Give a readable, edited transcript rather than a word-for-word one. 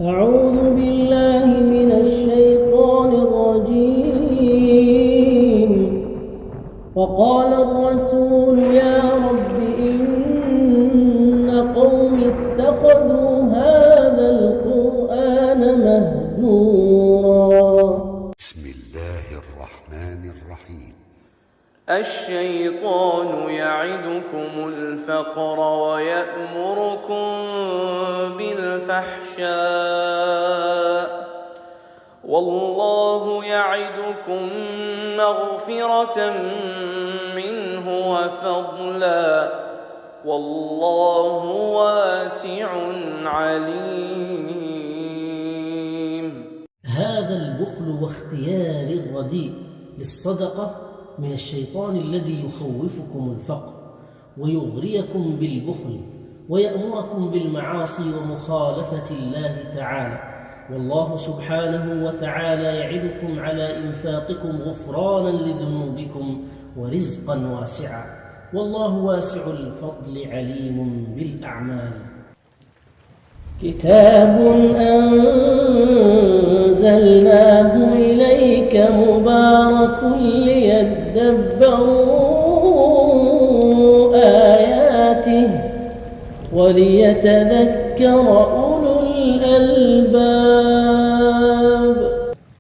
أعوذ بالله من الشيطان الرجيم. وقال الرسول يا رب إن قوم اتخذوا هذا القرآن مهجورا. بسم الله الرحمن الرحيم. الشيطان يعدكم الفقر ويأمركم بالفحشاء والله يعدكم مغفرة منه وفضلا والله واسع عليم. هذا البخل واختيار الرديء للصدقة من الشيطان الذي يخوفكم الفقر ويغريكم بالبخل ويأمركم بالمعاصي ومخالفة الله تعالى، والله سبحانه وتعالى يعدكم على إنفاقكم غفرانا لذنوبكم ورزقا واسعا، والله واسع الفضل عليم بالأعمال. كتاب أنزلناه إليك مبارك ليدبروا آياته وليتذكر أولو الألباب.